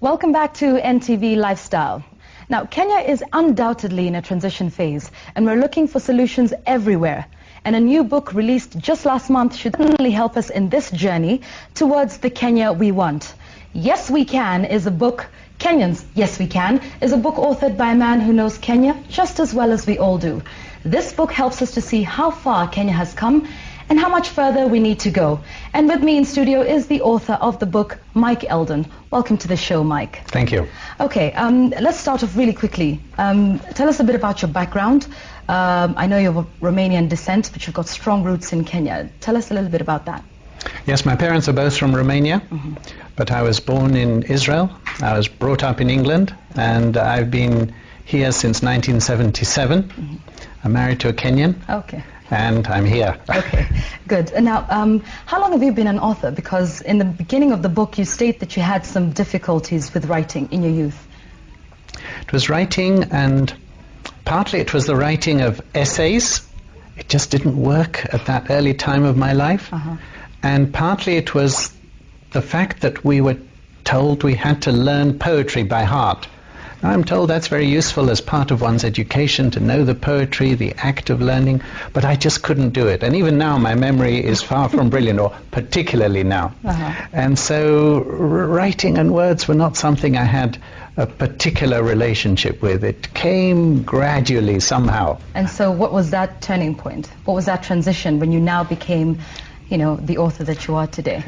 Welcome back to NTV Lifestyle. Now, Kenya is undoubtedly in a transition phase, and we're looking for solutions everywhere. And a new book released just last month should certainly help us in this journey towards the Kenya we want. Yes We Can is a book, Kenyans, Yes We Can, is a book authored by a man who knows Kenya just as well as we all do. This book helps us to see how far Kenya has come and how much further we need to go. And with me in studio is the author of the book, Mike Eldon. Welcome to the show, Mike. Thank you. Okay, let's start off really quickly. Tell us a bit about your background. I know you're of Romanian descent, but you've got strong roots in Kenya. Tell us a little bit about that. Yes, my parents are both from Romania, but I was born in Israel. I was brought up in England, and I've been here since 1977. I'm married to a Kenyan. Okay. And I'm here. Okay, good. And now, how long have you been an author? Because in the beginning of the book, you state that you had some difficulties with writing in your youth. It was writing, and partly it was the writing of essays. It just didn't work at that early time of my life. And partly it was the fact that we were told we had to learn poetry by heart. I'm told that's very useful as part of one's education, to know the poetry, the act of learning, but I just couldn't do it. And even now my memory is far from brilliant, or particularly now. And so writing and words were not something I had a particular relationship with. It came gradually somehow. And so what was that turning point? What was that transition when you now became, you know, the author that you are today?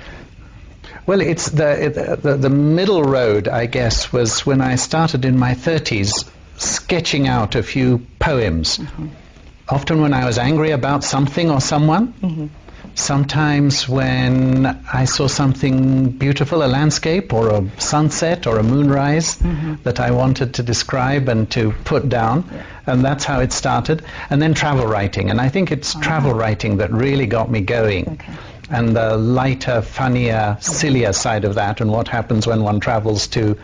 Well, it's the middle road, I guess, was when I started in my 30s sketching out a few poems. Often when I was angry about something or someone. Sometimes when I saw something beautiful, a landscape or a sunset or a moonrise that I wanted to describe and to put down. And that's how it started. And then travel writing. And I think it's travel writing that really got me going. And the lighter, funnier, sillier side of that, and what happens when one travels to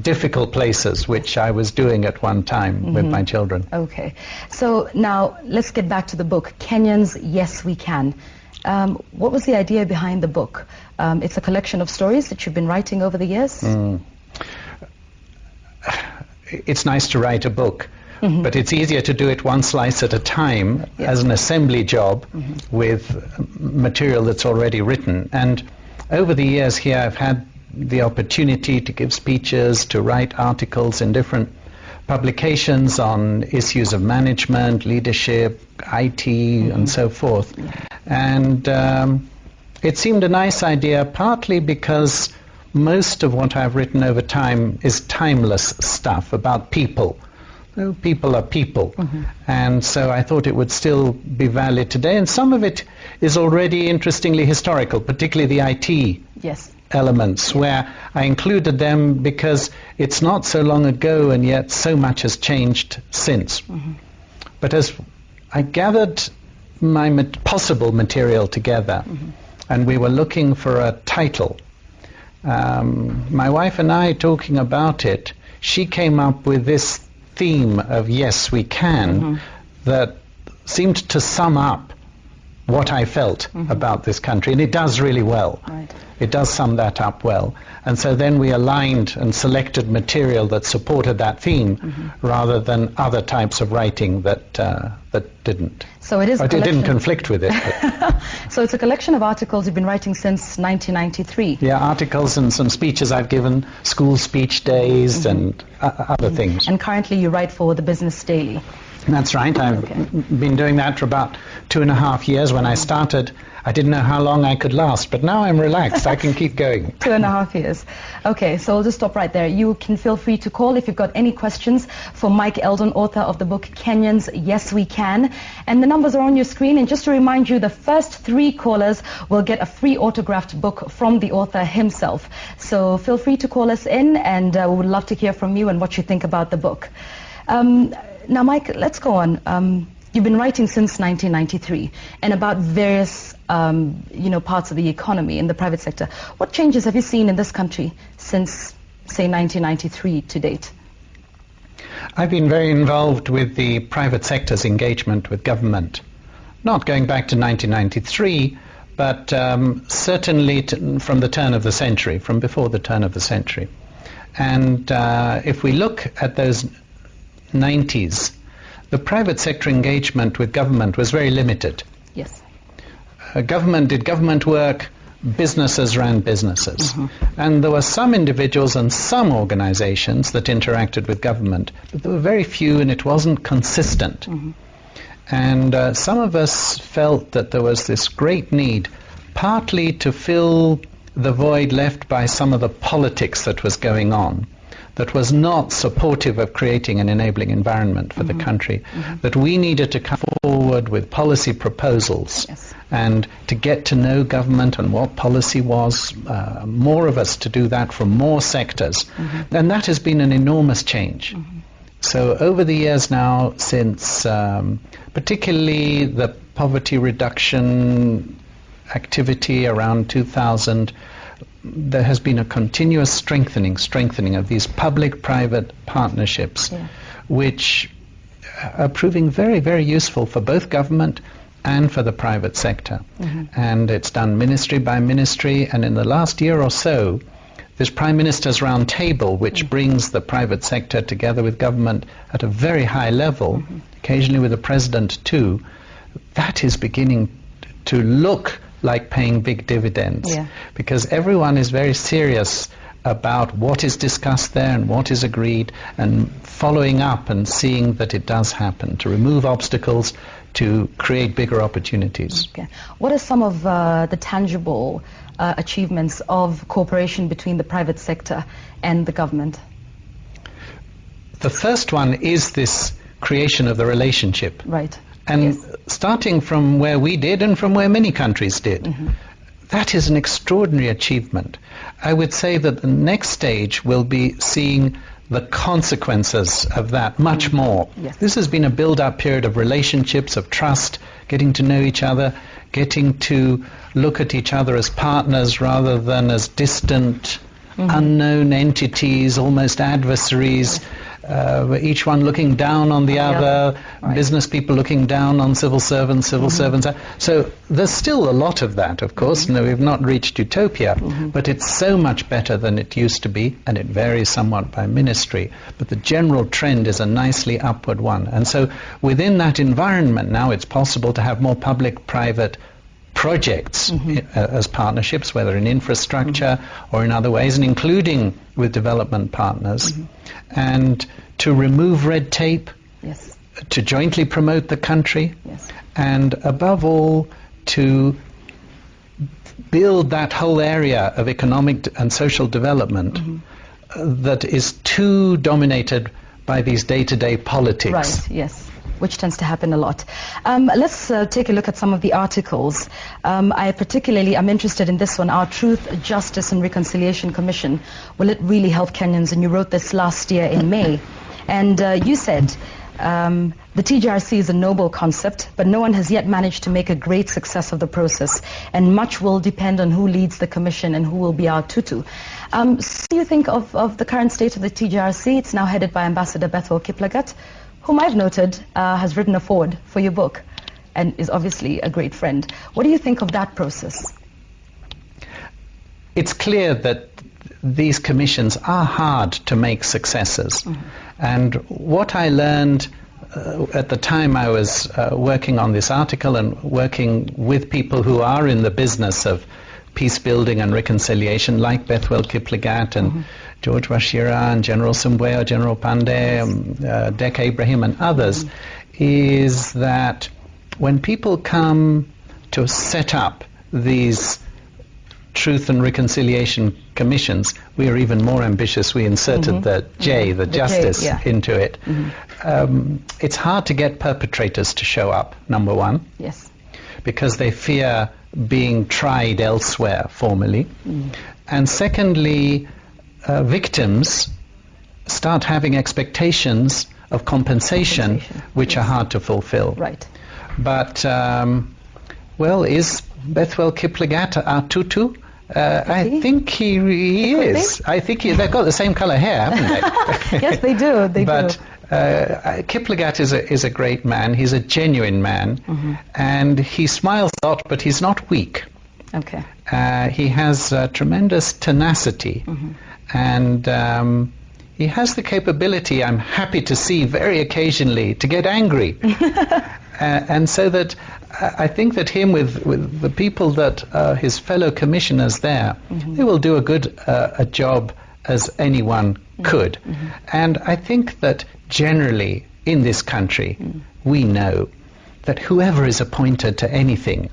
difficult places, which I was doing at one time with my children. Okay, so now let's get back to the book, Kenyans, Yes We Can. What was the idea behind the book? It's a collection of stories that you've been writing over the years? It's nice to write a book. But it's easier to do it one slice at a time as an assembly job with material that's already written. And over the years here I've had the opportunity to give speeches, to write articles in different publications on issues of management, leadership, IT, and so forth. And it seemed a nice idea, partly because most of what I've written over time is timeless stuff about people. People are people, and so I thought it would still be valid today. And some of it is already interestingly historical, particularly the IT elements, where I included them because it's not so long ago, and yet so much has changed since. But as I gathered my possible material together, and we were looking for a title, my wife and I talking about it, she came up with this theme of Yes We Can that seemed to sum up what I felt about this country, and it does really well. It does sum that up well. And so then we aligned and selected material that supported that theme rather than other types of writing that didn't. So it is it didn't conflict with it. So it's a collection of articles you've been writing since 1993. Yeah, articles and some speeches I've given, school speech days and other things. And currently you write for the Business Daily. That's right. I've been doing that for about 2.5 years. When I started, I didn't know how long I could last, but now I'm relaxed. I can keep going. 2.5 years. Okay, so I'll just stop right there. You can feel free to call if you've got any questions for Mike Eldon, author of the book Kenyans, Yes We Can. And the numbers are on your screen. And just to remind you, the first 3 callers will get a free autographed book from the author himself. So feel free to call us in, and we would love to hear from you and what you think about the book. Now, Mike, let's go on. You've been writing since 1993 and about various parts of the economy in the private sector. What changes have you seen in this country since, say, 1993 to date? I've been very involved with the private sector's engagement with government. Not going back to 1993, but certainly from the turn of the century, from before the turn of the century. And if we look at those 90s, the private sector engagement with government was very limited. Yes. Government did government work, businesses ran businesses. And there were some individuals and some organizations that interacted with government, but there were very few, and it wasn't consistent. And some of us felt that there was this great need, partly to fill the void left by some of the politics that was going on, that was not supportive of creating an enabling environment for the country, that we needed to come forward with policy proposals and to get to know government and what policy was, more of us to do that from more sectors. And that has been an enormous change. So over the years now, since particularly the poverty reduction activity around 2000, there has been a continuous strengthening of these public-private partnerships, which are proving very, very useful for both government and for the private sector. And it's done ministry by ministry, and in the last year or so, this Prime Minister's Round Table, which brings the private sector together with government at a very high level, occasionally with the President too, that is beginning to look like paying big dividends, because everyone is very serious about what is discussed there and what is agreed, and following up and seeing that it does happen, to remove obstacles, to create bigger opportunities. What are some of the tangible achievements of cooperation between the private sector and the government? The first one is this creation of the relationship. And starting from where we did and from where many countries did, that is an extraordinary achievement. I would say that the next stage will be seeing the consequences of that much more. This has been a build-up period of relationships, of trust, getting to know each other, getting to look at each other as partners rather than as distant, unknown entities, almost adversaries. Each one looking down on the other, business people looking down on civil servants, So there's still a lot of that, of course. No, we've not reached utopia, but it's so much better than it used to be, and it varies somewhat by ministry. But the general trend is a nicely upward one. And so within that environment now, it's possible to have more public-private projects as partnerships, whether in infrastructure or in other ways, and including with development partners, and to remove red tape, to jointly promote the country, and above all to build that whole area of economic and social development that is too dominated by these day-to-day politics. Which tends to happen a lot. Let's take a look at some of the articles. I particularly am interested in this one, our Truth, Justice and Reconciliation Commission. Will it really help Kenyans? And you wrote this last year in May. And you said, the TJRC is a noble concept, but no one has yet managed to make a great success of the process. And much will depend on who leads the commission and who will be our tutu. So do you think of the current state of the TJRC? It's now headed by Ambassador Bethel Kiplagat, whom I've noted has written a foreword for your book and is obviously a great friend. What do you think of that process? It's clear that these commissions are hard to make successes. And what I learned at the time I was working on this article and working with people who are in the business of peace building and reconciliation, like Bethel Kiplagat and George Washira and General Sumbueo, General Pandey, Dek Ibrahim and others, is that when people come to set up these Truth and Reconciliation Commissions, we are even more ambitious. We inserted the J, the justice, into it. It's hard to get perpetrators to show up, number one, because they fear being tried elsewhere formally. And secondly, victims start having expectations of compensation which are hard to fulfill. But, well, is Bethel Kiplagat our tutu? I think he is. I think they've got the same color hair, haven't they? Yes, they do. But Kiplagat is a great man. He's a genuine man, and he smiles a lot, but he's not weak. Okay. He has tremendous tenacity, and he has the capability, I'm happy to see very occasionally, to get angry. And so that I think that him with the people that are his fellow commissioners there, they will do a good a job as anyone could. And I think that generally in this country, we know that whoever is appointed to anything,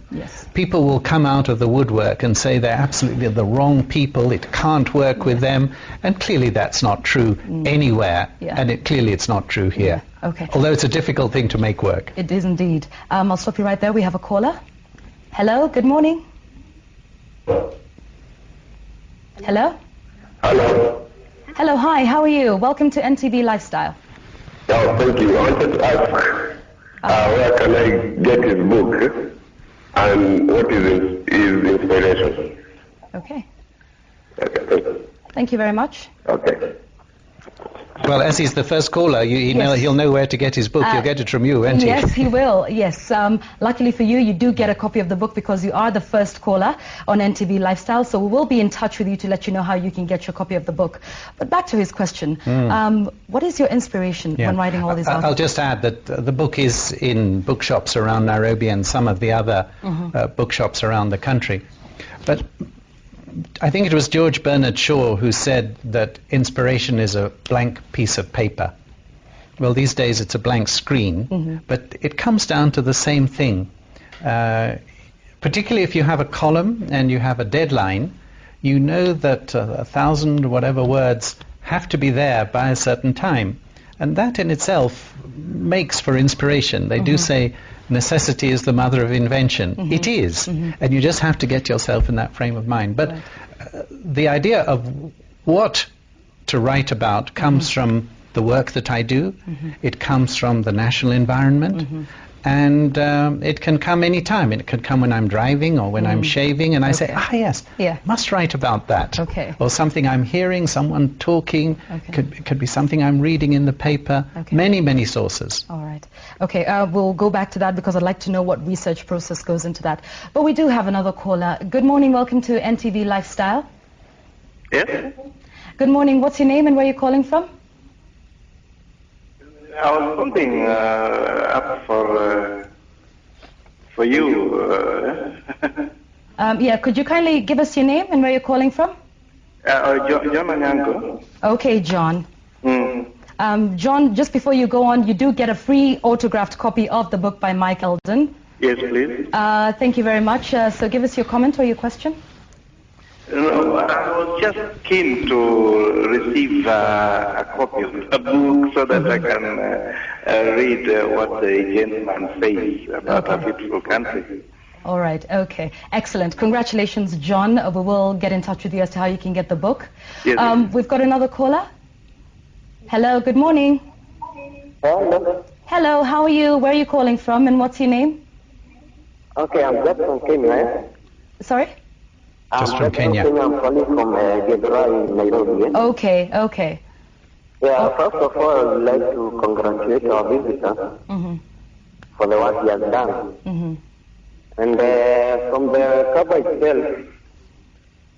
people will come out of the woodwork and say they're absolutely the wrong people, it can't work with them, and clearly that's not true anywhere, and clearly it's not true here. Okay. Although it's a difficult thing to make work. It is indeed. I'll stop you right there. We have a caller. Hello, good morning. Hello? Hello. Hello, hi, how are you? Welcome to NTV Lifestyle. Oh, thank you. I wanted to ask, where can I get his book, and what is his inspiration? Okay. Okay, thank you. Thank you very much. Okay. Well, as he's the first caller, he'll know where to get his book. He'll get it from you, won't he? Yes, he will. Yes. Luckily for you, you do get a copy of the book because you are the first caller on NTV Lifestyle. So we will be in touch with you to let you know how you can get your copy of the book. But back to his question. What is your inspiration when writing all these articles? I'll just add that the book is in bookshops around Nairobi and some of the other bookshops around the country. But I think it was George Bernard Shaw who said that inspiration is a blank piece of paper. Well, these days it's a blank screen, but it comes down to the same thing. Particularly if you have a column and you have a deadline, you know that 1,000 whatever words have to be there by a certain time. And that in itself makes for inspiration. They do say necessity is the mother of invention. It is, and you just have to get yourself in that frame of mind. But the idea of what to write about comes from the work that I do. It comes from the national environment. And it can come any time. It can come when I'm driving or when I'm shaving, and I say, yes, must write about that. Or something I'm hearing, someone talking. It could be something I'm reading in the paper. Many, many sources. All right. Okay, we'll go back to that because I'd like to know what research process goes into that. But we do have another caller. Good morning. Welcome to NTV Lifestyle. Yes? Good morning. What's your name and where you're calling from? I was something up for you. Could you kindly give us your name and where you're calling from? John Anyango. Okay, John. John, just before you go on, you do get a free autographed copy of the book by Mike Eldon. Yes, please. Thank you very much. So give us your comment or your question. No, I was just keen to receive a copy of the book so that I can read what the gentleman says about a beautiful country. All right, okay. Excellent. Congratulations, John. We will get in touch with you as to how you can get the book. Yes. We've got another caller. Hello, good morning. Hello. Hello, how are you? Where are you calling from and what's your name? Okay, I'm just from Kenya. Sorry? Just from Kenya. I'm calling from Gedra in Nairobi. Okay. Yeah, first of all, I would like to congratulate our visitor for the work he has done. And from the cover itself,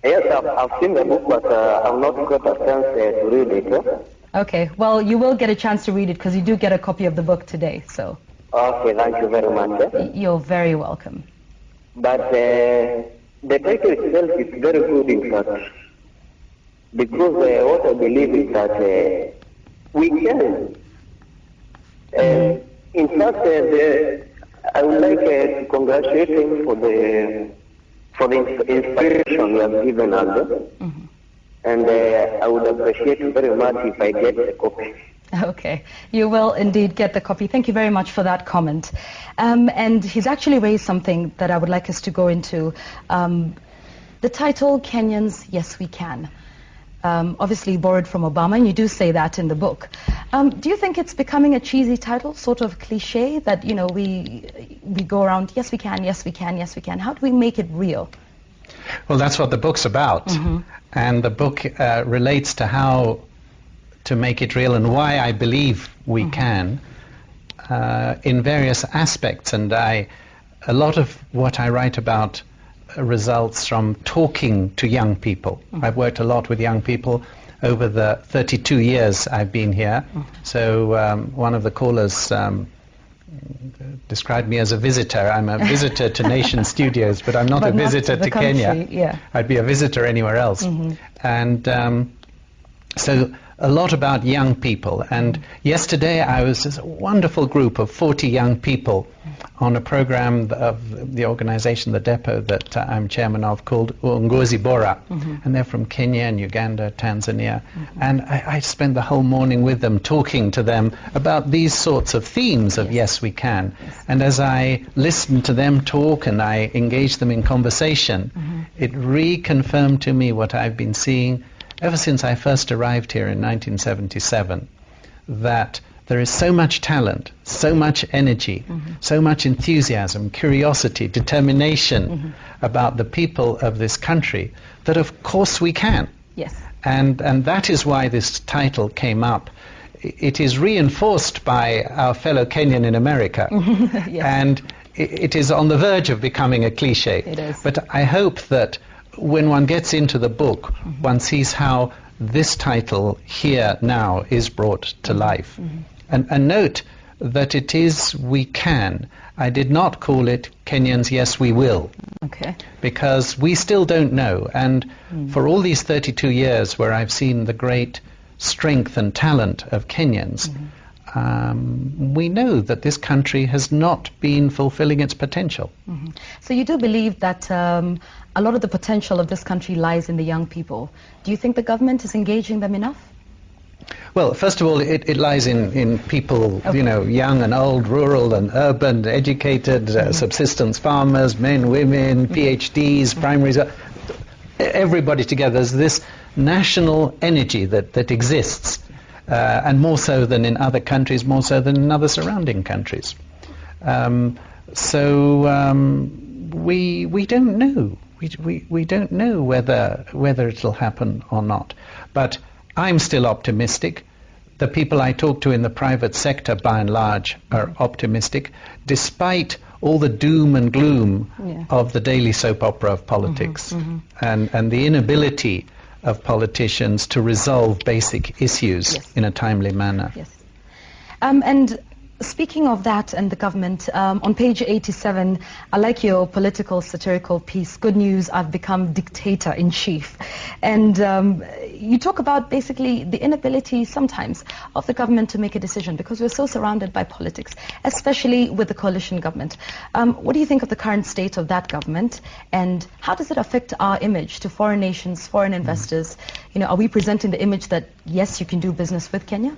yes, I've seen the book, but I've not got a chance to read it. Okay, well, you will get a chance to read it because you do get a copy of the book today, so. Okay, thank you very much. You're very welcome. But the title itself is very good in fact, because what I believe is that we can. In fact, I would like to congratulate him for the inspiration he has given us. And I would appreciate very much if I get a copy. Okay, you will indeed get the copy. Thank you very much for that comment. And he's actually raised something that I would like us to go into. The title, Kenyans, Yes We Can. Obviously borrowed from Obama, and you do say that in the book. Do you think it's becoming a cheesy title, sort of cliche, that, you know, we go around, yes we can, yes we can, yes we can. How do we make it real? Well, that's what the book's about. And the book relates to how to make it real and why I believe we can in various aspects. And a lot of what I write about results from talking to young people. I've worked a lot with young people over the 32 years I've been here. So one of the callers described me as a visitor. I'm a visitor to Nation Studios, but I'm not a visitor to Kenya. Yeah. I'd be a visitor anywhere else. And so a lot about young people. And yesterday I was a wonderful group of 40 young people on a program of the organization, the depot that I'm chairman of, called Uongozi Bora. And they're from Kenya and Uganda, Tanzania. And I spent the whole morning with them, talking to them about these sorts of themes of Yes We Can. And as I listened to them talk and I engaged them in conversation, it reconfirmed to me what I've been seeing ever since I first arrived here in 1977, that there is so much talent, so much energy, so much enthusiasm, curiosity, determination about the people of this country, that of course we can. Yes. And that is why this title came up. It is reinforced by our fellow Kenyan in America. Yes. And it is on the verge of becoming a cliche. It is. But I hope that when one gets into the book, one sees how this title here now is brought to life. And note that it is We Can. I did not call it Kenyans Yes We Will. Okay. Because we still don't know. And for all these 32 years where I've seen the great strength and talent of Kenyans, we know that this country has not been fulfilling its potential. So you do believe that a lot of the potential of this country lies in the young people. Do you think the government is engaging them enough? Well, first of all, it lies in people, you know, young and old, rural and urban, educated, subsistence farmers, men, women, PhDs, primaries, everybody together. There's this national energy that exists. And more so than in other countries, more so than in other surrounding countries. We don't know. We don't know whether it'll happen or not. But I'm still optimistic. The people I talk to in the private sector, by and large, are optimistic, despite all the doom and gloom of the daily soap opera of politics and the inability of politicians to resolve basic issues in a timely manner. Yes. And speaking of that and the government, on page 87, I like your political satirical piece, Good News, I've Become Dictator-in-Chief. And you talk about basically the inability sometimes of the government to make a decision because we're so surrounded by politics, especially with the coalition government. What do you think of the current state of that government, and how does it affect our image to foreign nations, foreign investors? You know, are we presenting the image that, yes, you can do business with Kenya?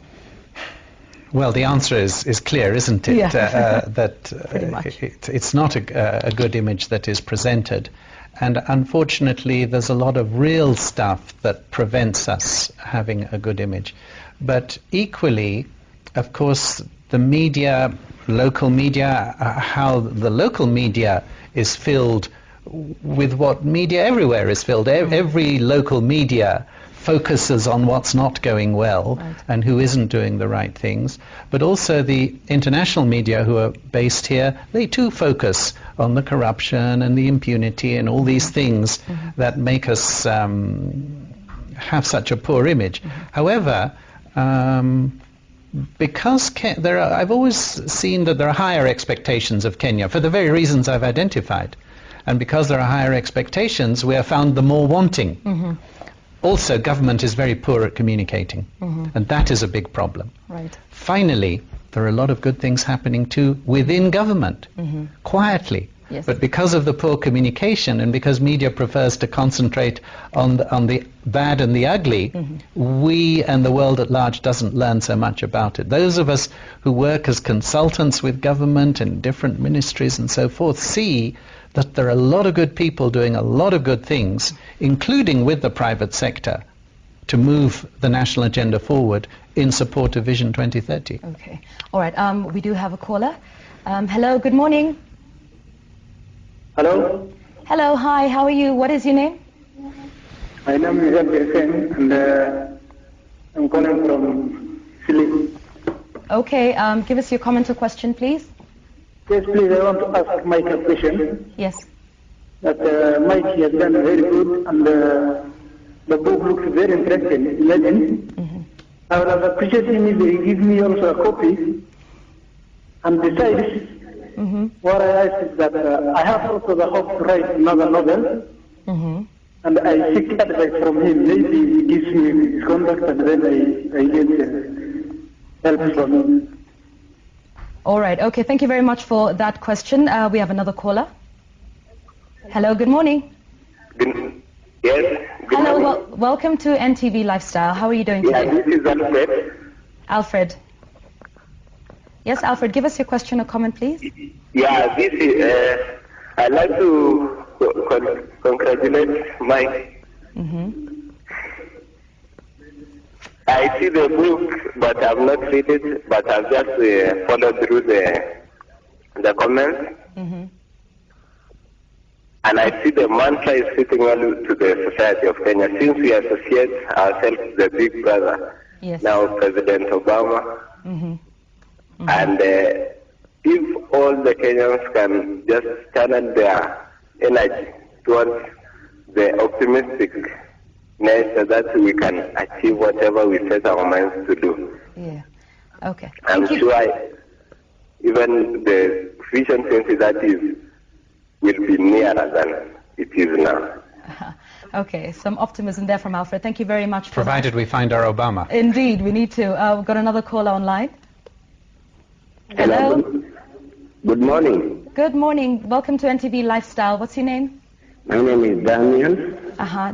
Well, the answer is clear, isn't it? That it's not a good image that is presented. And unfortunately, there's a lot of real stuff that prevents us having a good image. But equally, of course, the media, local media, how the local media is filled with what media everywhere is filled. Every local media focuses on what's not going well and who isn't doing the right things. But also the international media who are based here, they too focus on the corruption and the impunity and all these things that make us have such a poor image. However, because I've always seen that there are higher expectations of Kenya for the very reasons I've identified. And because there are higher expectations, we are found the more wanting. Also, government is very poor at communicating, and that is a big problem. Right. Finally, there are a lot of good things happening too within government, quietly. Yes. But because of the poor communication and because media prefers to concentrate on the bad and the ugly, we and the world at large doesn't learn so much about it. Those of us who work as consultants with government and different ministries and so forth see that there are a lot of good people doing a lot of good things, including with the private sector, to move the national agenda forward in support of Vision 2030. Okay. All right. We do have a caller. Hello. Good morning. Hello. Hello. Hi. How are you? What is your name? My name is Abdel, and I'm calling from Philly. Okay. Give us your comment or question, please. Yes, please. I want to ask Mike a question. Yes. that Mike has done very good, and the book looks very interesting. Imagine. I would have appreciated him if he gives me also a copy. And besides, what I ask is that I have also the hope to write another novel. And I seek advice from him. Maybe he gives me his contact, and then I get help from him. All right. Okay. Thank you very much for that question. We have another caller. Hello. Good morning. Yes. Good Hello. morning. Welcome to NTV Lifestyle. How are you doing today? Yeah, this is Alfred. Alfred. Yes, Alfred. Give us your question or comment, please. Yeah, this is. I'd like to congratulate Mike. I see the book, but I've not read it. But I've just followed through the comments. And I see the mantra is fitting well to the society of Kenya. Since we associate ourselves to the big brother, now President Obama, and if all the Kenyans can just channel their energy towards the optimistic nature that we can achieve whatever we set our minds to do. Yeah. Okay. I'm sure even the Vision 2030 will be nearer than it is now. Okay, some optimism there from Alfred. Thank you very much. Provided we find our Obama. Indeed, we need to. We've got another caller online. Hello. Good morning. Good morning. Welcome to NTV Lifestyle. What's your name? My name is Daniel.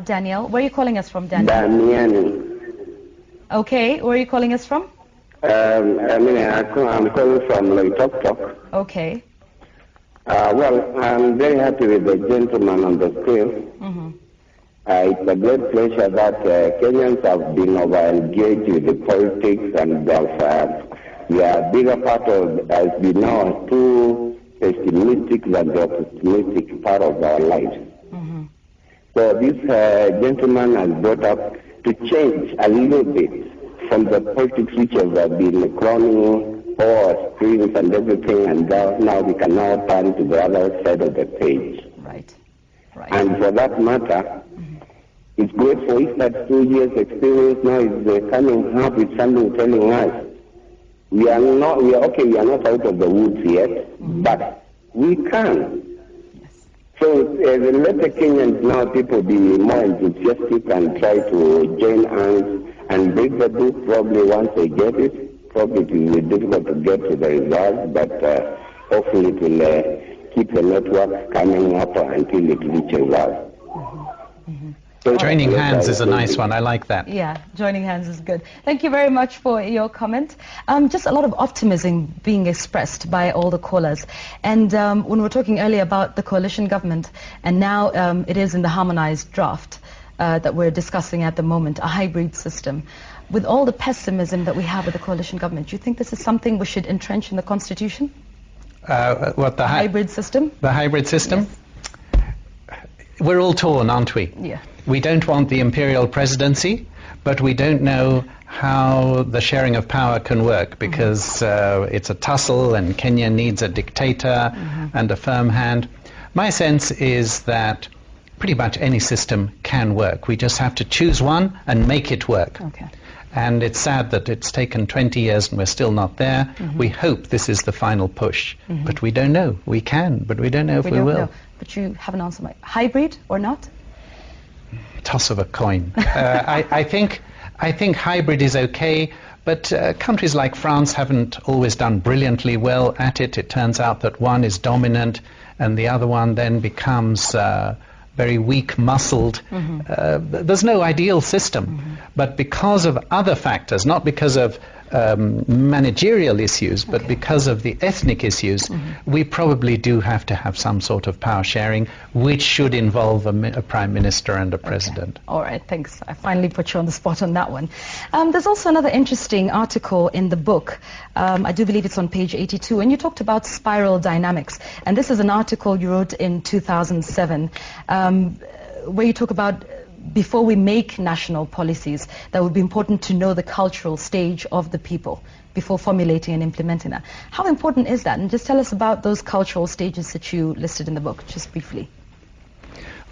Daniel. Where are you calling us from, Daniel? Damiani. Okay, where are you calling us from? I'm calling from Loitoktok. Okay. Well, I'm very happy with the gentleman on the screen. It's a great pleasure that Kenyans have been over-engaged with the politics, and the bigger part of has been now too pessimistic than the optimistic part of our lives. So this gentleman has brought up to change a little bit from the politics which have been crowning all screens and everything, and now we can now turn to the other side of the page. Right. And for that matter, it's great for us that 2 years experience now is coming up with something telling us we are not out of the woods yet, but we can. So let the Kenyans now, people be more enthusiastic and try to join hands and read the book. Probably once they get it, probably it will be difficult to get to the results, but hopefully it will keep the network coming up until it reaches us. So joining hands is a nice one. I like that. Yeah, joining hands is good. Thank you very much for your comment. Just a lot of optimism being expressed by all the callers. And when we were talking earlier about the coalition government, and now it is in the harmonized draft that we're discussing at the moment, a hybrid system. With all the pessimism that we have with the coalition government, do you think this is something we should entrench in the Constitution? What the hybrid system? The hybrid system? Yes. We're all torn, aren't we? Yeah. We don't want the imperial presidency, but we don't know how the sharing of power can work, because it's a tussle and Kenya needs a dictator and a firm hand. My sense is that pretty much any system can work. We just have to choose one and make it work. Okay. And it's sad that it's taken 20 years and we're still not there. We hope this is the final push, but we don't know. We can, but we don't know if we will. Know. But you have an answer, Mike. Hybrid or not? Toss of a coin. I think hybrid is okay, but countries like France haven't always done brilliantly well at it. It turns out that one is dominant and the other one then becomes very weak-muscled. There's no ideal system, but because of other factors, not because of managerial issues, but because of the ethnic issues, we probably do have to have some sort of power sharing, which should involve a prime minister and a president. Okay. All right, thanks. I finally put you on the spot on that one. There's also another interesting article in the book. I do believe it's on page 82, and you talked about spiral dynamics. And this is an article you wrote in 2007, where you talk about before we make national policies, that would be important to know the cultural stage of the people before formulating and implementing that. How important is that? And just tell us about those cultural stages that you listed in the book, just briefly.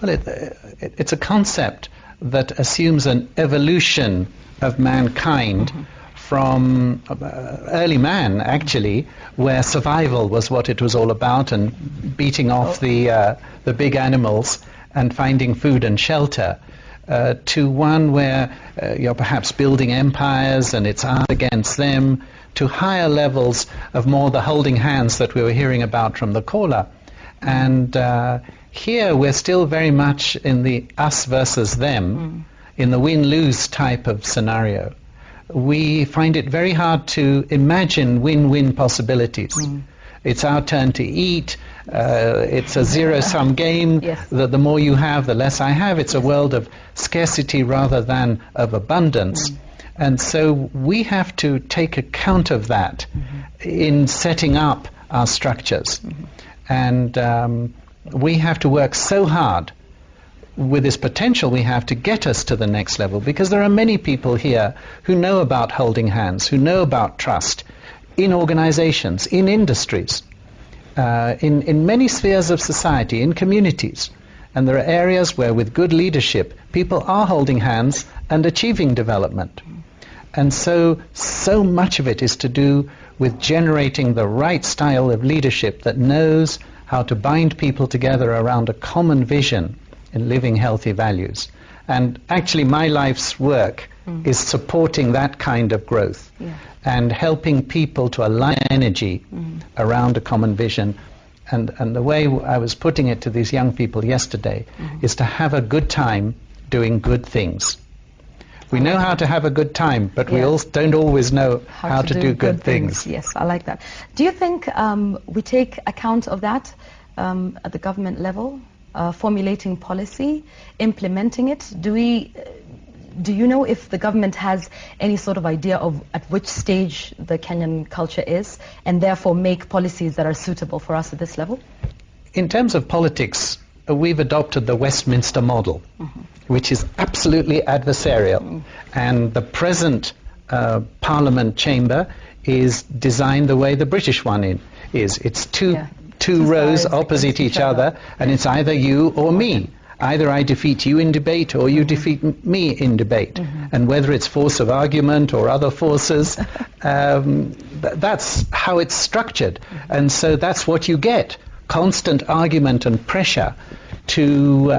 Well, it's a concept that assumes an evolution of mankind from early man, actually, where survival was what it was all about, and beating off the big animals and finding food and shelter, to one where you're perhaps building empires and it's us against them, to higher levels of more the holding hands that we were hearing about from the caller. And here we're still very much in the us versus them, in the win-lose type of scenario. We find it very hard to imagine win-win possibilities. It's our turn to eat. It's a zero-sum game. Yes. The more you have, the less I have. It's a world of scarcity rather than of abundance. And so we have to take account of that in setting up our structures. And we have to work so hard with this potential we have to get us to the next level, because there are many people here who know about holding hands, who know about trust in organizations, in industries, in many spheres of society, in communities. And there are areas where with good leadership people are holding hands and achieving development. And so much of it is to do with generating the right style of leadership that knows how to bind people together around a common vision in living healthy values. And actually my life's work is supporting that kind of growth and helping people to align energy around a common vision. And the way I was putting it to these young people yesterday is to have a good time doing good things. We know how to have a good time, but we also don't always know how to do good things. Yes, I like that. Do you think we take account of that at the government level, formulating policy, implementing it? Do you know if the government has any sort of idea of at which stage the Kenyan culture is, and therefore make policies that are suitable for us at this level? In terms of politics, we've adopted the Westminster model, which is absolutely adversarial. And the present Parliament chamber is designed the way the British one is. It's two rows opposite each other, and it's either you or me. Either I defeat you in debate or you defeat me in debate. And whether it's force of argument or other forces, that's how it's structured. And so that's what you get. Constant argument and pressure to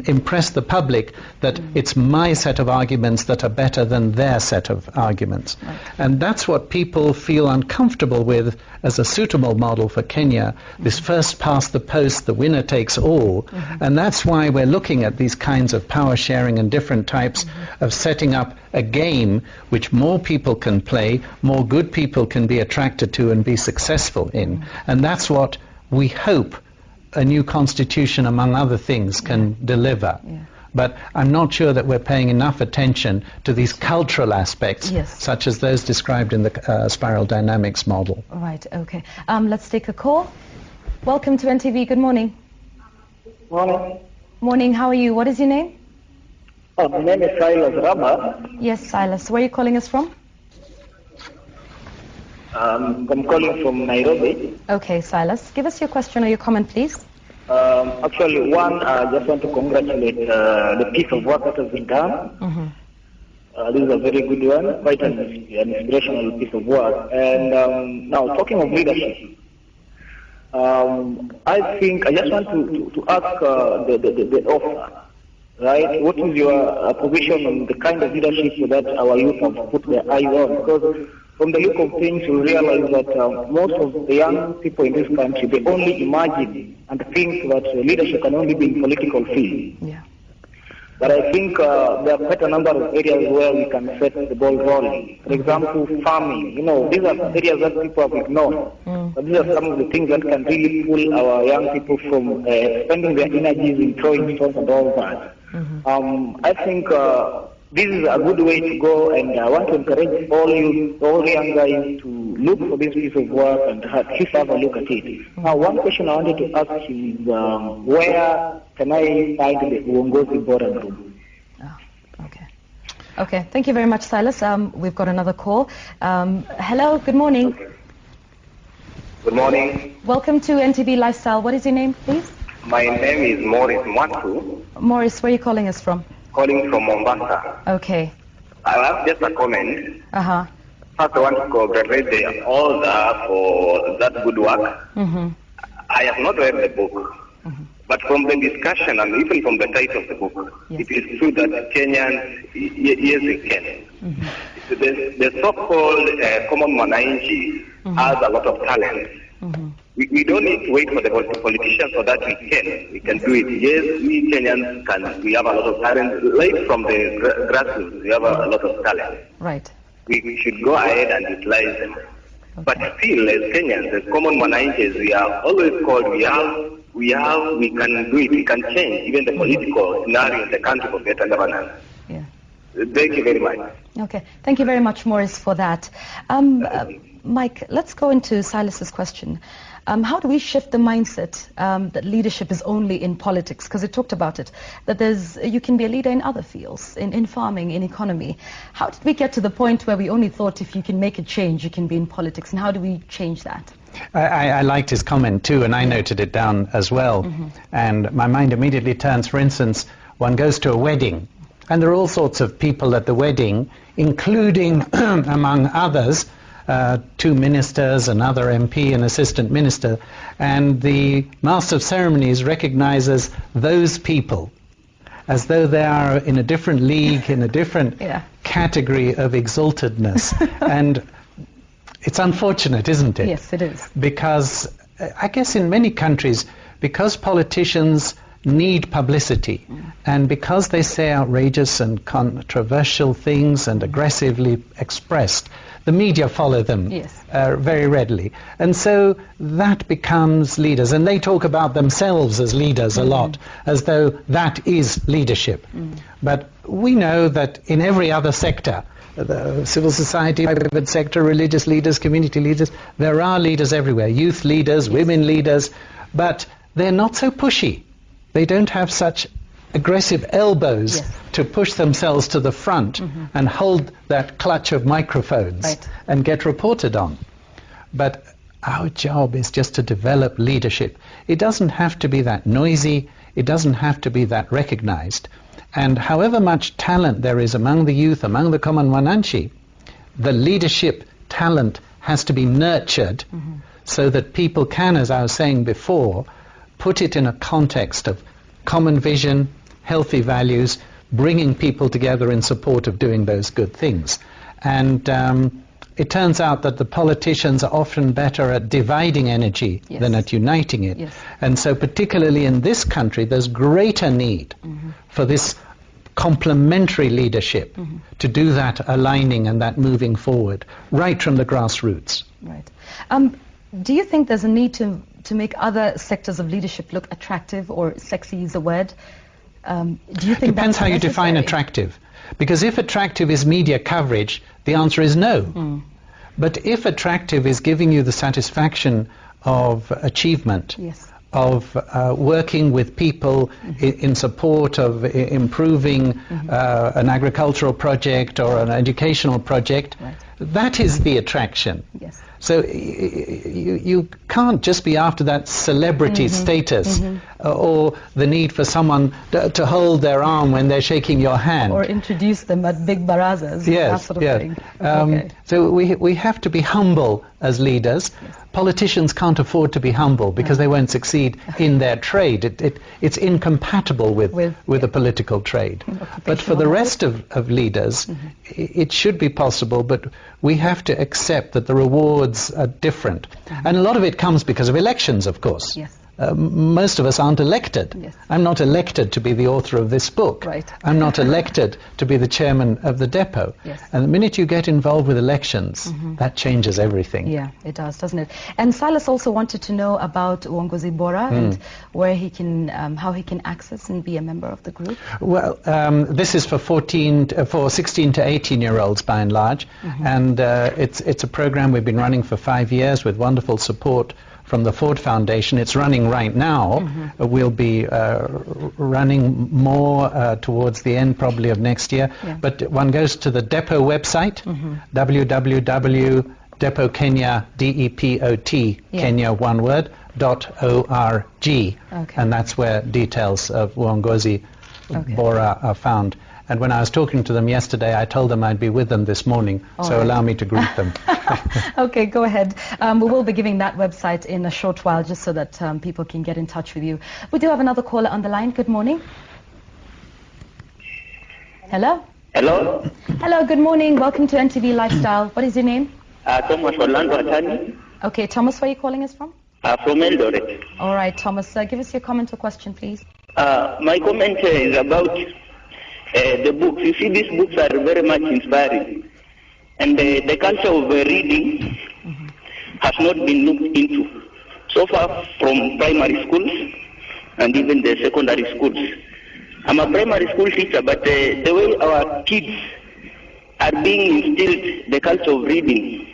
impress the public that it's my set of arguments that are better than their set of arguments. And that's what people feel uncomfortable with as a suitable model for Kenya, this first past the post, the winner takes all. And that's why we're looking at these kinds of power sharing and different types of setting up a game which more people can play, more good people can be attracted to and be successful in. And that's what we hope a new constitution, among other things, can deliver. But I'm not sure that we're paying enough attention to these cultural aspects, such as those described in the spiral dynamics model. Right, okay. Let's take a call. Welcome to NTV. Good morning. Morning. Morning, how are you? What is your name? My name is Silas Rama. Yes, Silas. Where are you calling us from? I'm calling from Nairobi. Okay, Silas. Give us your question or your comment, please. Actually, I just want to congratulate the piece of work that has been done. This is a very good one, quite an inspirational piece of work. And now, talking of leadership, I think I just want to ask the author, right? What is your position on the kind of leadership that our youth have put their eyes on? Because from the look of things, you realize that most of the young people in this country, they only imagine and think that leadership can only be in political field. But I think there are quite a number of areas where we can set the ball rolling. For example, farming. These are areas that people have ignored. But these are some of the things that can really pull our young people from spending their energies in throwing stones and all that. I think this is a good way to go, and I want to encourage all young guys to look for this piece of work and at least have a look at it. Now, one question I wanted to ask is, where can I find the Uongozi Board and Room? Okay, thank you very much, Silas. We've got another call. Hello, good morning. Good morning. Welcome to NTV Lifestyle. What is your name, please? My name is Morris Mwatu, Morris, where are you calling us from? calling from Mombasa. Okay. I have just a comment. Uh-huh. First, I want to congratulate the author for that good work. Mm-hmm. I have not read the book, but from the discussion and even from the title of the book, Yes. it is true that Kenyans, yes, we can. The so-called common mwananchi has a lot of talent. We don't need to wait for the politicians so that we can do it. Yes, we Kenyans can. We have a lot of talent. Right from the grassroots, we have a lot of talent. Right. We should go ahead and utilize them. But still, as Kenyans, as common mwananchis, we are always called. We can do it. We can change even the political scenario in the country for better governance. Yeah. Thank you very much. Okay. Thank you very much, Morris, for that. Mike, let's go into Silas's question. How do we shift the mindset that leadership is only in politics? Because it talked about it, that you can be a leader in other fields, in farming, in economy. How did we get to the point where we only thought if you can make a change, you can be in politics? And how do we change that? I liked his comment too, and I noted it down as well. And my mind immediately turns, for instance, one goes to a wedding, and there are all sorts of people at the wedding, including, among others, 2 ministers, another MP, an assistant minister, and the master of ceremonies recognizes those people as though they are in a different league, in a different category of exaltedness. And it's unfortunate, isn't it? Yes, it is. Because I guess in many countries, because politicians need publicity, and because they say outrageous and controversial things and aggressively expressed, the media follow them very readily. And so that becomes leaders. And they talk about themselves as leaders a lot, as though that is leadership. But we know that in every other sector, the civil society, private sector, religious leaders, community leaders, there are leaders everywhere, youth leaders, women leaders, but they're not so pushy. They don't have such aggressive elbows to push themselves to the front and hold that clutch of microphones and get reported on. But our job is just to develop leadership. It doesn't have to be that noisy. It doesn't have to be that recognized. And however much talent there is among the youth, among the common mwananchi, the leadership talent has to be nurtured so that people can, as I was saying before, put it in a context of common vision, healthy values, bringing people together in support of doing those good things. And it turns out that the politicians are often better at dividing energy than at uniting it. And so particularly in this country, there's greater need for this complementary leadership to do that aligning and that moving forward, right from the grassroots. Right. Do you think there's a need to make other sectors of leadership look attractive, or sexy is a word? Do you think depends how you define attractive. Because if attractive is media coverage, the answer is no. But if attractive is giving you the satisfaction of achievement, of working with people in support of improving an agricultural project or an educational project, that is the attraction. So you can't just be after that celebrity status or the need for someone to hold their arm when they're shaking your hand. Or introduce them at big barazas, that sort of thing. So we have to be humble as leaders. Politicians can't afford to be humble because they won't succeed in their trade. It's incompatible with a political trade. But for the rest of leaders, it should be possible, but we have to accept that the rewards are different. And a lot of it comes because of elections, of course. Most of us aren't elected. I'm not elected to be the author of this book. I'm not elected to be the chairman of the depot. And the minute you get involved with elections, that changes everything. Yeah, it does, doesn't it? And Silas also wanted to know about Uongozi Bora and where he can, how he can access and be a member of the group. Well, this is for 16 to 18-year-olds by and large, and it's a program we've been running for 5 years with wonderful support from the Ford Foundation. It's running right now. We'll be running more towards the end probably of next year. But one goes to the Depot website, www.depot Kenya, D-E-P-O-T, Kenya, one word, and that's where details of Uongozi Bora are found. And when I was talking to them yesterday, I told them I'd be with them this morning, allow me to greet them. Okay, go ahead. We will be giving that website in a short while, just so that people can get in touch with you. We do have another caller on the line. Good morning. Hello? Hello? Hello, good morning. Welcome to NTV Lifestyle. What is your name? Thomas Orlando Atani. Okay, Thomas, where are you calling us from? From Eldoret. All right, Thomas, give us your comment or question, please. My comment is about the books. You see, these books are very much inspiring. And the culture of reading has not been looked into so far from primary schools and even the secondary schools. I'm a primary school teacher, but the way our kids are being instilled the culture of reading,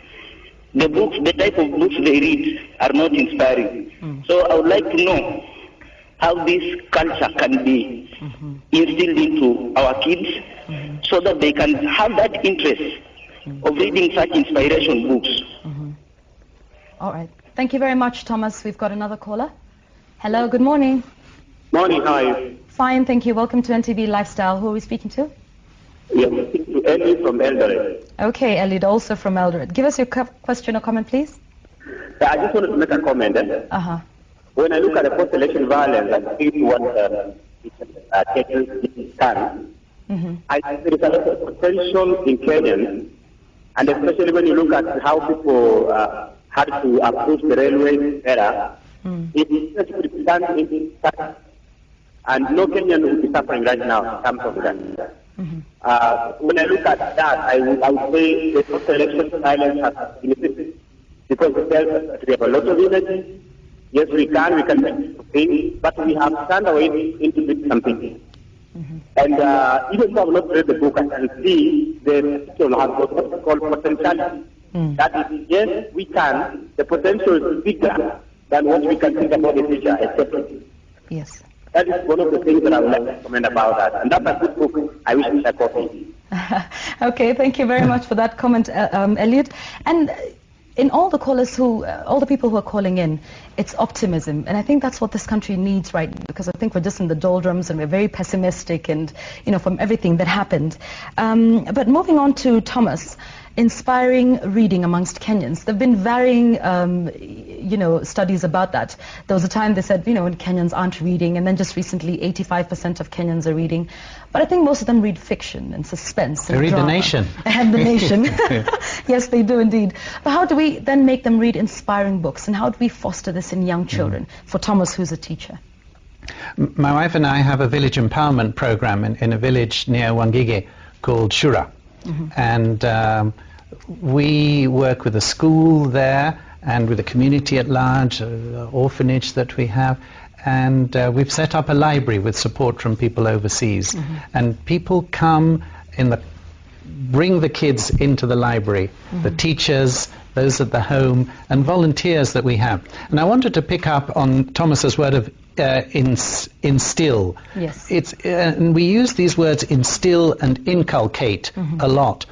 the books, the type of books they read are not inspiring. So I would like to know how this culture can be instilled into our kids so that they can have that interest of reading such inspiration books. All right. Thank you very much, Thomas. We've got another caller. Hello, good morning. Morning, how are you? Fine, thank you. Welcome to NTV Lifestyle. Who are we speaking to? Yes, speaking to Ellie from Eldoret. Okay, Elliot, also from Eldoret. Give us your question or comment, please. I just wanted to make a comment. When I look at the post-election violence, I think what Kenyans can, I think there is a lot of potential in Kenyans, and especially when you look at how people had to approach the railway era, it is done in fact, and no Kenyan would be suffering right now in terms of that. When I look at that, I would say the post-election violence has benefited because it tells us that we have a lot of energy. Yes, we can make things, but we have turned away into doing something. And even though I've not read the book, I can see the title has what's called potentiality. That is, yes, we can. The potential is bigger than what we can think about the future, etc. Yes. That is one of the things that I would like to comment about that. And that's a good book. I wish I copy. Okay, thank you very much for that comment, Elliot. And in all the callers all the people who are calling in, it's optimism. And I think that's what this country needs right now, because I think we're just in the doldrums and we're very pessimistic and, from everything that happened. But moving on to Thomas, inspiring reading amongst Kenyans. There have been varying, studies about that. There was a time they said, when Kenyans aren't reading, and then just recently 85% of Kenyans are reading. But I think most of them read fiction and suspense and They read drama. The Nation. And The Nation. Yes, they do indeed. But how do we then make them read inspiring books, and how do we foster this in young children? For Thomas, who's a teacher. My wife and I have a village empowerment program in a village near Wangige called Shura. And we work with a school there and with the community at large, an orphanage that we have, and we've set up a library with support from people overseas. And people come bring the kids into the library, the teachers, those at the home, and volunteers that we have. And I wanted to pick up on Thomas's word of instill. Yes. And we use these words instill and inculcate a lot.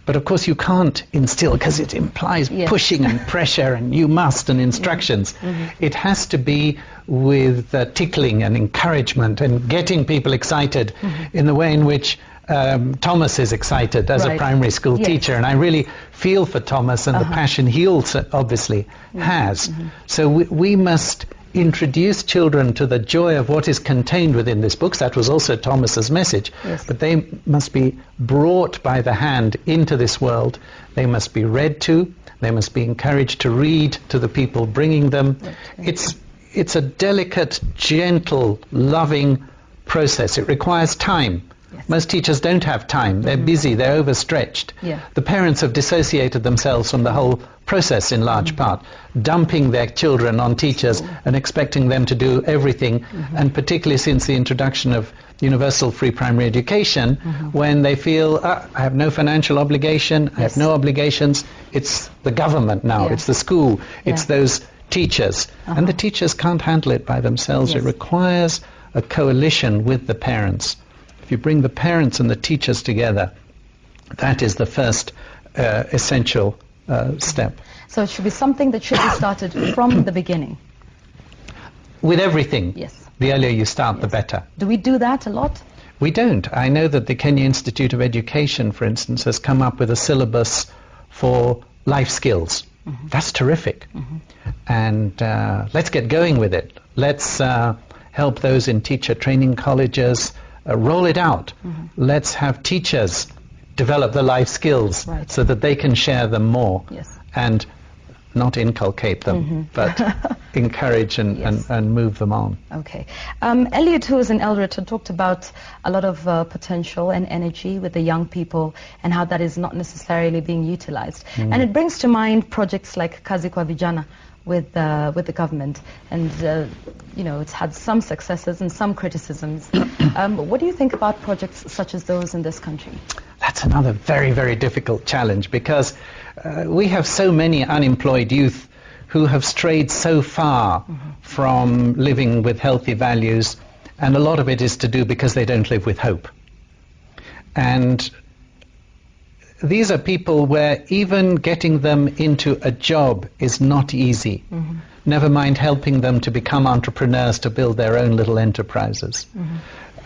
But of course you can't instill because it implies pushing and pressure and you must and instructions. It has to be with tickling and encouragement and getting people excited in the way in which Thomas is excited as a primary school teacher, and I really feel for Thomas and the passion he also obviously has. So we must introduce children to the joy of what is contained within this book. That was also Thomas's message. But they must be brought by the hand into this world. They must be read to. They must be encouraged to read to the people bringing them. It's a delicate, gentle, loving process. It requires time. Most teachers don't have time. They're busy, they're overstretched. The parents have dissociated themselves from the whole process in large part, dumping their children on teachers and expecting them to do everything, and particularly since the introduction of universal free primary education, when they feel, I have no financial obligation, I have no obligations, it's the government now, it's the school, it's those teachers. And the teachers can't handle it by themselves. It requires a coalition with the parents. If you bring the parents and the teachers together, that is the first essential step. So it should be something that should be started from the beginning. with everything. Yes. The earlier you start, the better. Do we do that a lot? We don't. I know that the Kenya Institute of Education, for instance, has come up with a syllabus for life skills. That's terrific. And let's get going with it. Let's help those in teacher training colleges roll it out. Let's have teachers develop the life skills so that they can share them more. Yes. And not inculcate them, but encourage and move them on. Okay. Elliot, who is in Eldred, talked about a lot of potential and energy with the young people and how that is not necessarily being utilized. And it brings to mind projects like Kazi kwa Vijana with the government. And, you know, it's had some successes and some criticisms. What do you think about projects such as those in this country? That's another very, very difficult challenge because we have so many unemployed youth who have strayed so far from living with healthy values, and a lot of it is to do because they don't live with hope. And these are people where even getting them into a job is not easy. Never mind helping them to become entrepreneurs, to build their own little enterprises.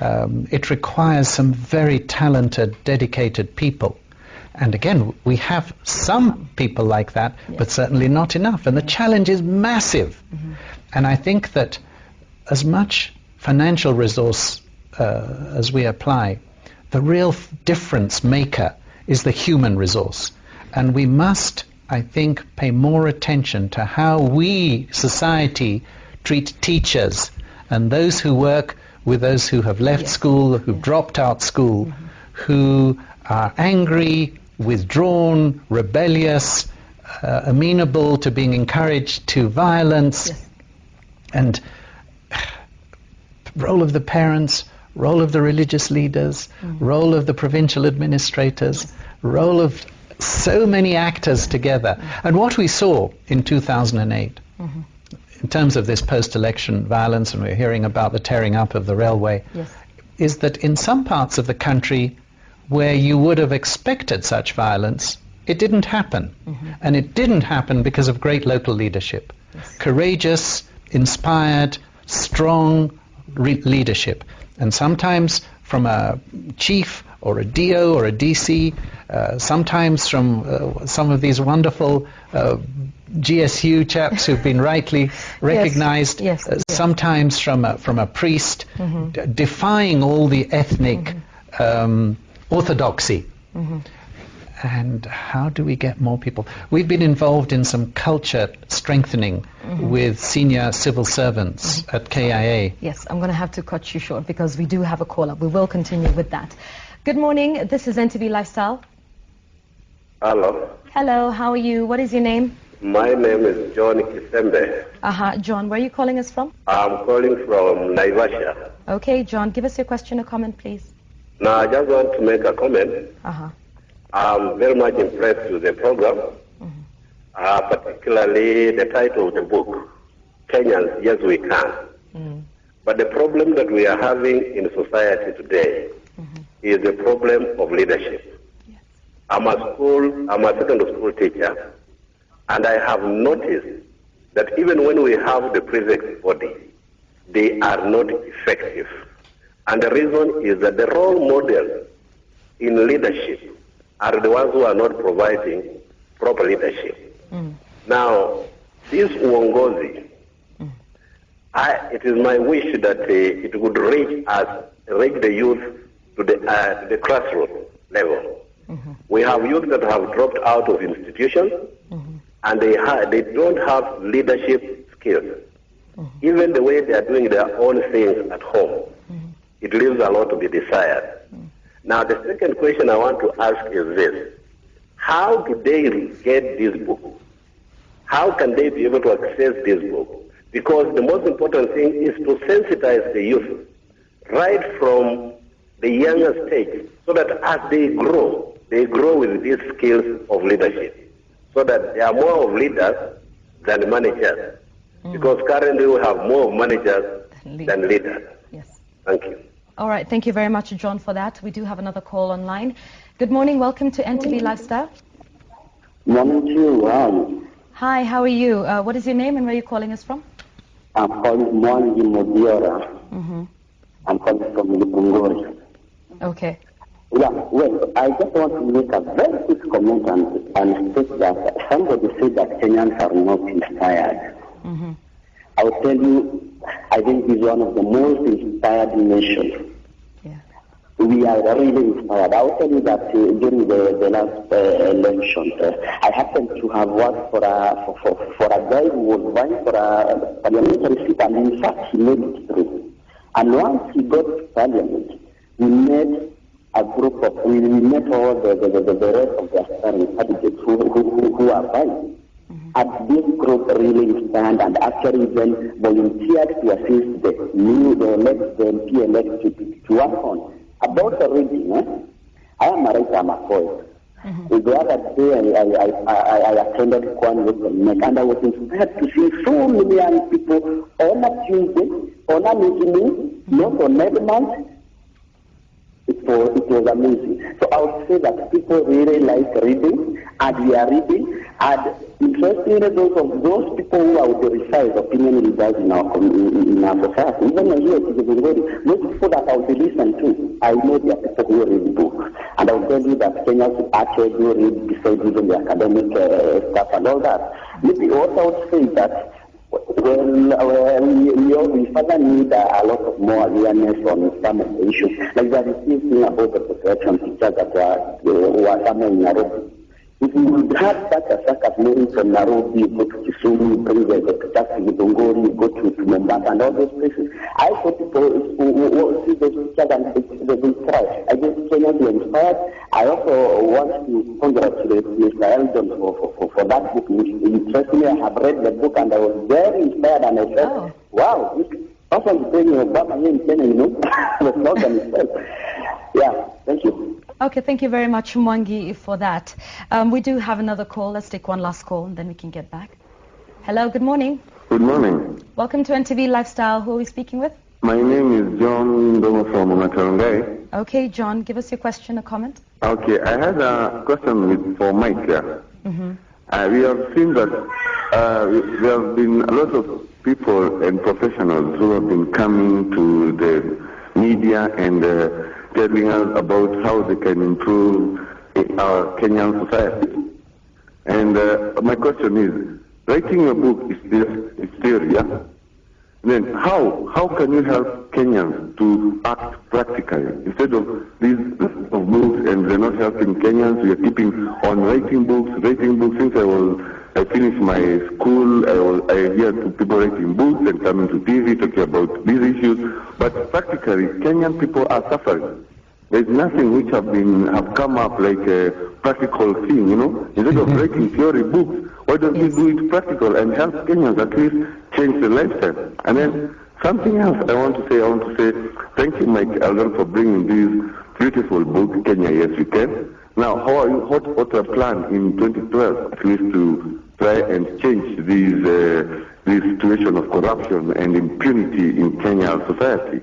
It requires some very talented, dedicated people. And again, we have some people like that, but certainly not enough. And the challenge is massive. And I think that as much financial resource as we apply, the real difference maker is the human resource. And we must, I think, pay more attention to how we, society, treat teachers and those who work with those who have left school, who've dropped out school, who are angry, withdrawn, rebellious, amenable to being encouraged to violence. And role of the parents, role of the religious leaders, role of the provincial administrators, role of so many actors together. And what we saw in 2008, in terms of this post-election violence, and we're hearing about the tearing up of the railway, is that in some parts of the country where you would have expected such violence, it didn't happen. And it didn't happen because of great local leadership. Courageous, inspired, strong leadership. And sometimes from a chief or a DO or a DC, sometimes from some of these wonderful GSU chaps who've been rightly recognized, sometimes from a priest, defying all the ethnic orthodoxy. And how do we get more people? We've been involved in some culture strengthening with senior civil servants at KIA. Yes, I'm going to have to cut you short because we do have a call-up. We will continue with that. Good morning. This is NTV Lifestyle. Hello. Hello, how are you? What is your name? My name is John Kisembe. John, where are you calling us from? I'm calling from Naivasha. Okay, John, give us your question or comment, please. Now, I just want to make a comment. I'm very much impressed with the program, particularly the title of the book, Kenyans, Yes We Can. But the problem that we are having in society today is the problem of leadership. I'm a secondary school teacher, and I have noticed that even when we have the prefect body, they are not effective. And the reason is that the role model in leadership are the ones who are not providing proper leadership. Now, this Uongozi, it is my wish that it would reach the youth to the grassroots level. We have youth that have dropped out of institutions, and they don't have leadership skills. Even the way they are doing their own things at home, it leaves a lot to be desired. Now, the second question I want to ask is this. How do they get this book? How can they be able to access this book? Because the most important thing is to sensitize the youth right from the younger stage, so that as they grow with these skills of leadership, so that they are more of leaders than managers. Because currently we have more of managers than leaders. Yes. Thank you. All right, thank you very much, John, for that. We do have another call online. Good morning, welcome to NTV Lifestyle. Morning to you. Hi, how are you? What is your name and where are you calling us from? I'm called Mwangi Modiora. I'm calling from Lipungori. Okay. Yeah, well, I just want to make a very quick comment and state that somebody said that Kenyans are not inspired. I will tell you, I think he's one of the most inspired nations. Yeah. We are really inspired. I will tell you that during the last election, I happened to have worked for a guy who was vying for a parliamentary seat, and in fact he made it through. And once he got to parliament, we met a group of, we met all the rest of the aspiring candidates who are vying. And this group really inspired and actually then volunteered to assist the MP elect to work on. About the reading, I am a writer, I'm a poet. The other day I attended Kwan and I was inspired to see so many young people on a Tuesday, on a meeting, not on every month. It was amazing. So I would say that people really like reading, and we are reading, and interestingly, those people who are the research opinion leaders in our society, even here those people that I would listen to, I know they are people who read books, and I will tell you that Kenyans actually do read besides even the academic stuff and all that. Maybe what I would say is that we further need a lot of more awareness on some of the issues. Like there is this thing about the protection teachers that were somewhere in Nairobi. If we would have such a circus moving from Nairobi, you go to Kisumu, you bring the teachers to Githunguri, you go to Mombasa and all those places. I thought people who see those teachers and they will try. I guess Kenyans were inspired. I also want to congratulate Mr. Eldon for that book. Interestingly, I have read the book and I was very inspired and I said, wow, this person is saying Obama here in Kenya, you know, the slogan itself. Yeah, thank you. Okay, thank you very much, Mwangi, for that. We do have another call. Let's take one last call and then we can get back. Hello, good morning. Good morning. Welcome to NTV Lifestyle. Who are we speaking with? My name is John Domo from Matarangai. Okay, John, give us your question or comment. Okay, I had a question for Mike here. We have seen that there have been a lot of people and professionals who have been coming to the media and telling us about how they can improve our Kenyan society. And my question is, writing a book is theory, yeah? Then how can you help Kenyans to act practically? Instead of these of books and they're not helping Kenyans, we are keeping on writing books. Since I finished my school, I hear people writing books and coming to TV talking about these issues. But practically, Kenyan people are suffering. There's nothing which have come up like a practical thing, you know. Instead of writing theory books, why don't we do it practical and help Kenyans at least change the lifestyle? And then something else I want to say thank you, Mike Eldon, for bringing this beautiful book, Kenya Yes We Can. Now, what's our plan in 2012 at least to try and change this situation of corruption and impunity in Kenyan society?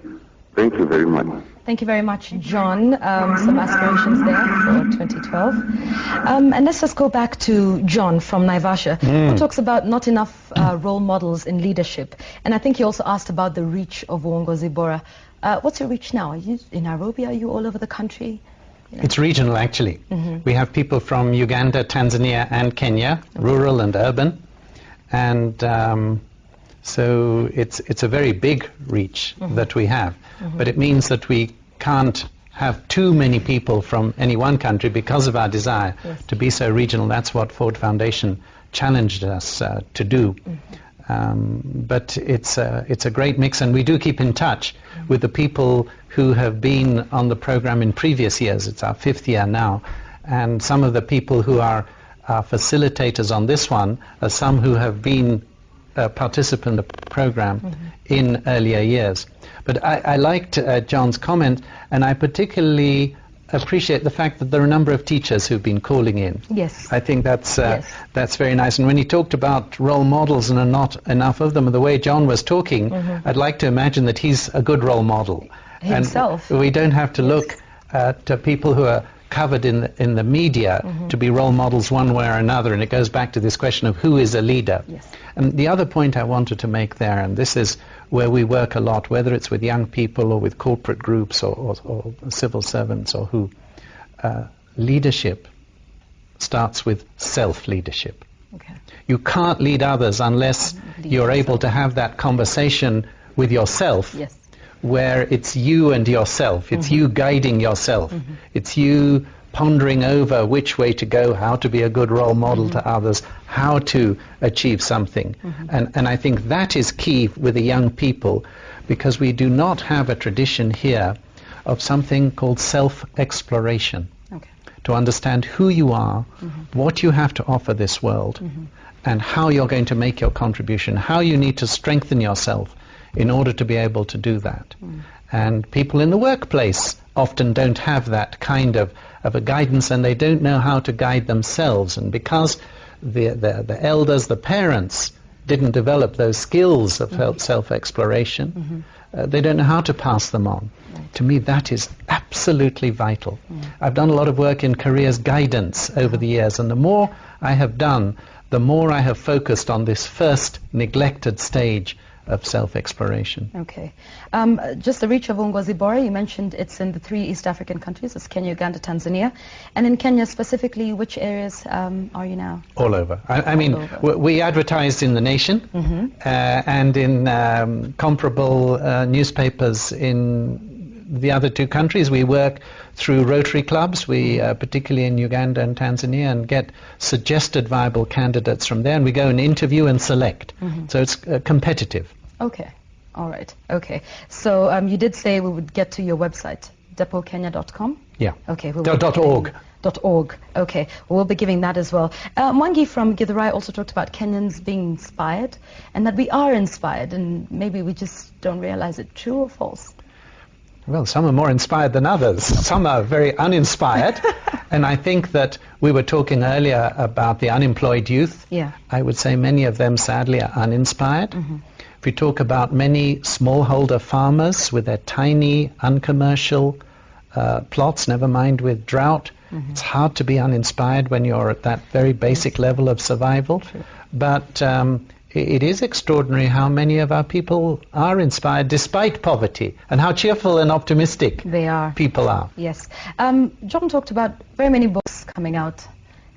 Thank you very much. Thank you very much, John. Some aspirations there for 2012. And let's just go back to John from Naivasha, who talks about not enough role models in leadership. And I think he also asked about the reach of Uongozi Bora. What's your reach now? Are you in Nairobi? Are you all over the country? It's regional, actually. We have people from Uganda, Tanzania, and Kenya, rural and urban. And so it's a very big reach that we have. But it means that we can't have too many people from any one country because of our desire to be so regional. That's what Ford Foundation challenged us to do. But it's a great mix, and we do keep in touch with the people who have been on the program in previous years. It's our 5th year now. And some of the people who are facilitators on this one are some who have been participant in the program in earlier years. But I liked John's comment, and I particularly appreciate the fact that there are a number of teachers who've been calling in. Yes. I think that's very nice. And when he talked about role models and are not enough of them, and the way John was talking, I'd like to imagine that he's a good role model. Himself. And we don't have to look at people who are covered in the media to be role models one way or another, and it goes back to this question of who is a leader. Yes. And the other point I wanted to make there, and this is where we work a lot, whether it's with young people or with corporate groups or civil servants or who, leadership starts with self-leadership. Okay. You can't lead others unless you're able to have that conversation with yourself, Yes. where it's you and yourself. It's you guiding yourself. It's you pondering over which way to go, how to be a good role model to others, how to achieve something. And I think that is key with the young people, because we do not have a tradition here of something called self-exploration. Okay. To understand who you are, what you have to offer this world, and how you're going to make your contribution, how you need to strengthen yourself in order to be able to do that. And people in the workplace often don't have that kind of a guidance, and they don't know how to guide themselves. And because the elders, the parents, didn't develop those skills of self-exploration, they don't know how to pass them on. Right. To me, that is absolutely vital. I've done a lot of work in careers guidance over the years, and the more I have done, the more I have focused on this first neglected stage of self-exploration. Okay. Just the reach of Uongozi Bora, you mentioned it's in the 3 East African countries. It's Kenya, Uganda, Tanzania. And in Kenya specifically, which areas are you now? All over. I mean, we advertised in The Nation and in comparable newspapers in the other 2 countries. We work through Rotary clubs, we particularly in Uganda and Tanzania, and get suggested viable candidates from there, and we go and interview and select. So it's competitive. Okay. All right. Okay. So you did say we would get to your website, depokenya.com? Yeah. Okay. We'll .org. .org. Okay. We'll be giving that as well. Mwangi from Githurai also talked about Kenyans being inspired, and that we are inspired, and maybe we just don't realize it. True or false? Well, some are more inspired than others. Some are very uninspired. And I think that we were talking earlier about the unemployed youth. Yeah. I would say many of them, sadly, are uninspired. If we talk about many smallholder farmers with their tiny, uncommercial plots, never mind with drought, it's hard to be uninspired when you're at that very basic level of survival. True. But it is extraordinary how many of our people are inspired despite poverty, and how cheerful and optimistic They are. people are. Yes. John talked about very many books coming out,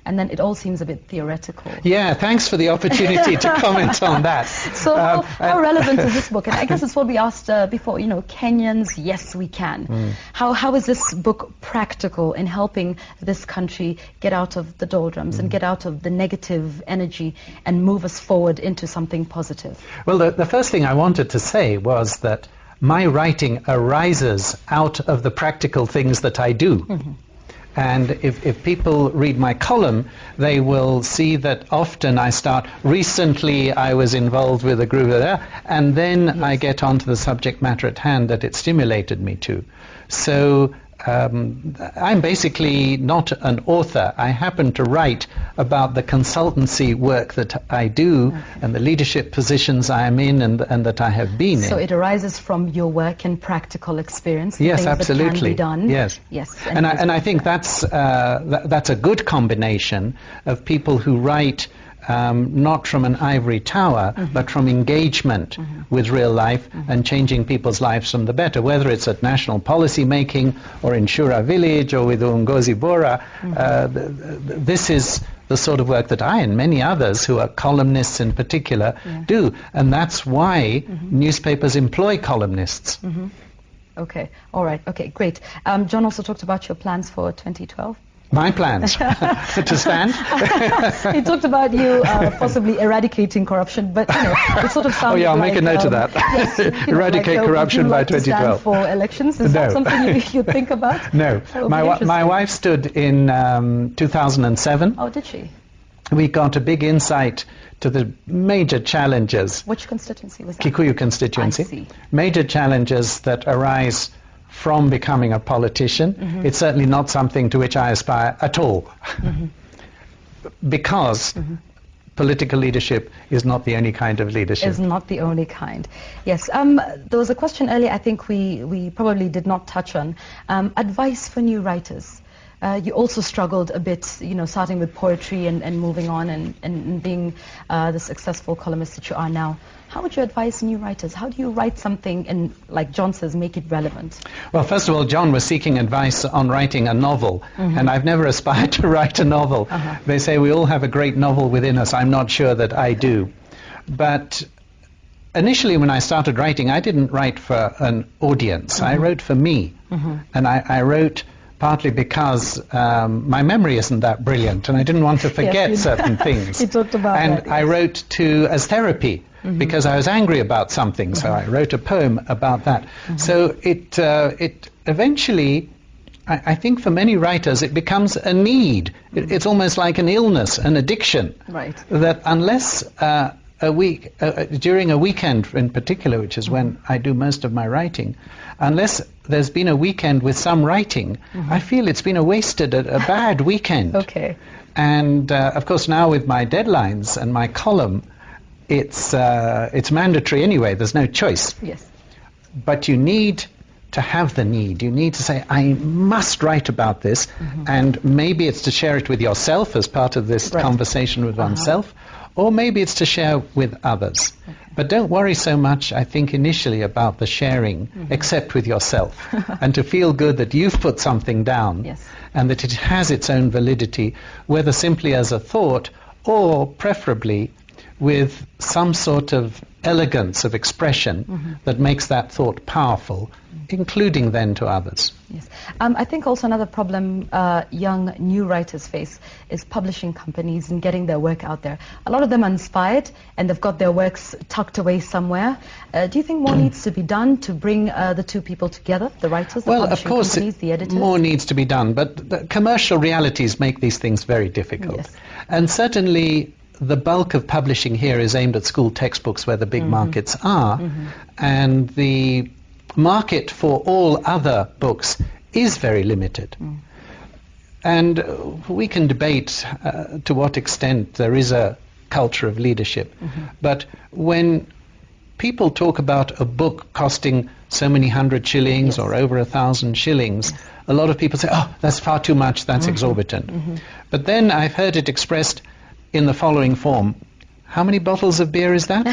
and then it all seems a bit theoretical. Yeah, thanks for the opportunity to comment on that. So how relevant is this book? And I guess it's what we asked before, you know, Kenyans, yes we can. How is this book practical in helping this country get out of the doldrums and get out of the negative energy and move us forward into something positive? Well, the first thing I wanted to say was that my writing arises out of the practical things that I do. And if people read my column, they will see that often I start, recently I was involved with a group, and then I get onto the subject matter at hand that it stimulated me to. So I'm basically not an author. I happen to write about the consultancy work that I do and the leadership positions I am in and that I have been in. So it arises from your work and practical experience. Yes, things absolutely. That can be done. Yes. Yes. And I think that's a good combination of people who write not from an ivory tower, but from engagement with real life and changing people's lives from the better, whether it's at national policy making or in Shura village or with Uongozi Bora. This is the sort of work that I and many others who are columnists in particular do, and that's why newspapers employ columnists. Okay, all right, okay, great. John also talked about your plans for 2012. My plans to stand. He talked about you possibly eradicating corruption, but you know, it sort of sounds I'll like, make a note of that. Yes, Eradicate corruption by 2012. Would you like to stand for elections? Is that something you think about? No. My wife stood in 2007. Oh, did she? We got a big insight to the major challenges. Which constituency was that? Kikuyu constituency. I see. Major challenges that arise from becoming a politician. It's certainly not something to which I aspire at all. Because political leadership is not the only kind of leadership. Is not the only kind. Yes. There was a question earlier I think we probably did not touch on. Advice for new writers. you also struggled a bit, you know, starting with poetry and moving on and being the successful columnist that you are now. How would you advise new writers? How do you write something and, like John says, make it relevant? Well, first of all, John was seeking advice on writing a novel, and I've never aspired to write a novel. They say we all have a great novel within us. I'm not sure that I do. But initially when I started writing, I didn't write for an audience. I wrote for me. And I wrote partly because my memory isn't that brilliant, and I didn't want to forget certain things. You talked about and that, yes. I wrote as therapy, because I was angry about something, so I wrote a poem about that. So it eventually, I think for many writers, it becomes a need. It's almost like an illness, an addiction. Right. That unless during a weekend in particular, which is when I do most of my writing, unless there's been a weekend with some writing, I feel it's been a bad weekend. Okay. And of course now with my deadlines and my column, it's mandatory anyway, there's no choice. Yes. But you need to have the need. You need to say, I must write about this, and maybe it's to share it with yourself as part of this conversation with oneself, or maybe it's to share with others. But don't worry so much, I think, initially about the sharing, except with yourself, and to feel good that you've put something down, and that it has its own validity, whether simply as a thought, or preferably with some sort of elegance of expression that makes that thought powerful, including then to others. Yes. I think also another problem young new writers face is publishing companies and getting their work out there. A lot of them are inspired and they've got their works tucked away somewhere. Do you think more needs to be done to bring the two people together, the writers, the publishing companies, the editors? More needs to be done, but the commercial realities make these things very difficult. And certainly the bulk of publishing here is aimed at school textbooks where the big markets are, and the market for all other books is very limited. And we can debate to what extent there is a culture of leadership, but when people talk about a book costing so many 100 shillings or over 1,000 shillings, a lot of people say, oh, that's far too much, that's exorbitant. But then I've heard it expressed in the following form: how many bottles of beer is that?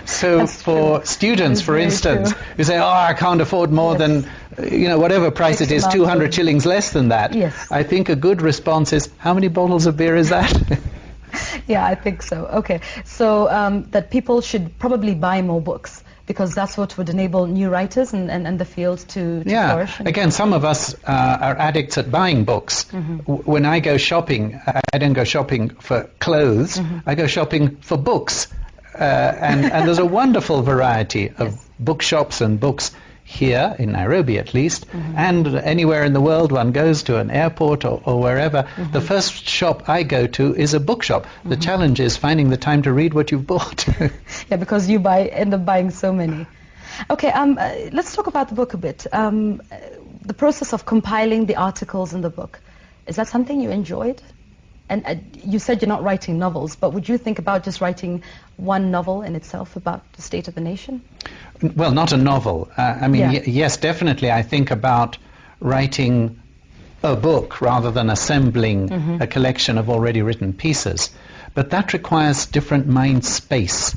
So That's for true. students, That's for very instance, true. who say, oh, I can't afford more than, whatever price X it is, amount 200 of- shillings less than that. Yes. I think a good response is, how many bottles of beer is that? Yeah, I think so. Okay. So that people should probably buy more books, because that's what would enable new writers and the field to flourish. Again, some of us are addicts at buying books. When I go shopping, I don't go shopping for clothes, I go shopping for books. And there's a wonderful variety of bookshops and books here, in Nairobi at least, and anywhere in the world one goes to, an airport or wherever. The first shop I go to is a bookshop. The challenge is finding the time to read what you've bought. Yeah, because you end up buying so many. Okay, let's talk about the book a bit. The process of compiling the articles in the book, is that something you enjoyed? And you said you're not writing novels, but would you think about just writing one novel in itself about the state of the nation? Well, not a novel. Yes, definitely I think about writing a book rather than assembling a collection of already written pieces. But that requires different mind space.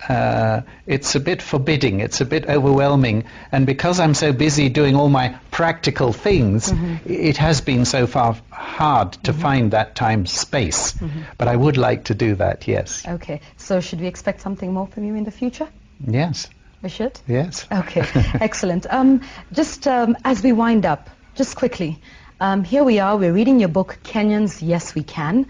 It's a bit forbidding, it's a bit overwhelming, and because I'm so busy doing all my practical things, it has been so far hard to find that time space. But I would like to do that, yes. Okay, so should we expect something more from you in the future? Yes. We should? Yes. Okay, excellent. Just as we wind up, just quickly, here we are, we're reading your book, Kenyans, Yes We Can.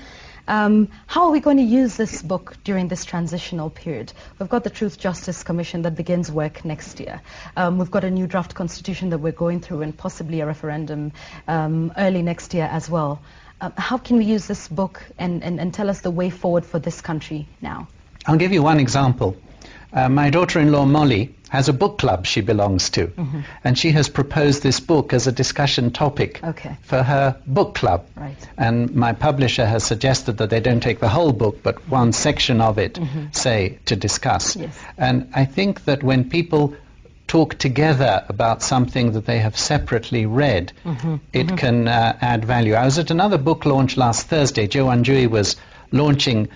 How are we going to use this book during this transitional period? We've got the Truth Justice Commission that begins work next year. We've got a new draft constitution that we're going through, and possibly a referendum early next year as well. How can we use this book and tell us the way forward for this country now? I'll give you one example. My daughter-in-law Molly has a book club she belongs to, and she has proposed this book as a discussion topic for her book club. Right. And my publisher has suggested that they don't take the whole book, but one section of it, say, to discuss. Yes. And I think that when people talk together about something that they have separately read, it can add value. I was at another book launch last Thursday. Joe Wanjui was launching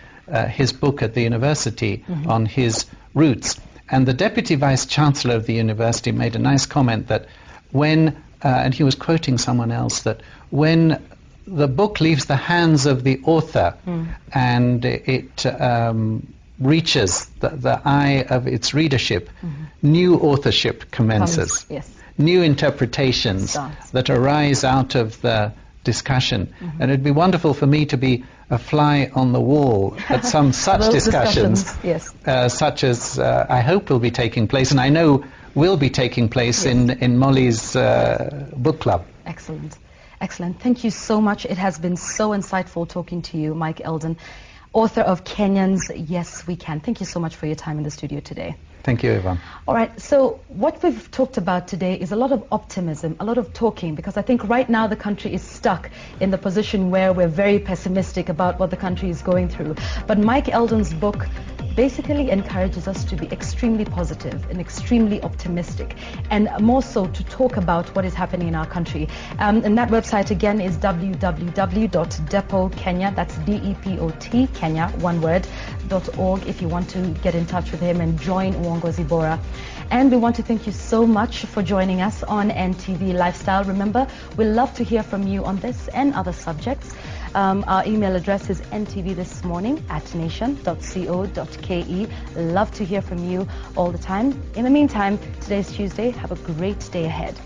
his book at the university on his roots. And the Deputy Vice Chancellor of the university made a nice comment that when, and he was quoting someone else, that when the book leaves the hands of the author and it reaches the eye of its readership, new authorship commences. New interpretations that arise out of the discussion. And it'd be wonderful for me to be a fly on the wall at some such discussions, such as I hope will be taking place, and I know will be taking place in Molly's book club. Excellent. Excellent. Thank you so much. It has been so insightful talking to you, Mike Eldon, author of Kenyans, Yes We Can. Thank you so much for your time in the studio today. Thank you, Yvonne. All right, so what we've talked about today is a lot of optimism, a lot of talking, because I think right now the country is stuck in the position where we're very pessimistic about what the country is going through. But Mike Eldon's book basically encourages us to be extremely positive and extremely optimistic, and more so to talk about what is happening in our country. And that website again is www.depot.kenya, that's D-E-P-O-T, Kenya, one word, .org, if you want to get in touch with him and join Uongozi Bora. And we want to thank you so much for joining us on NTV Lifestyle. Remember, we love to hear from you on this and other subjects. Our email address is ntvthismorning@nation.co.ke. Love to hear from you all the time. In the meantime, today's Tuesday. Have a great day ahead.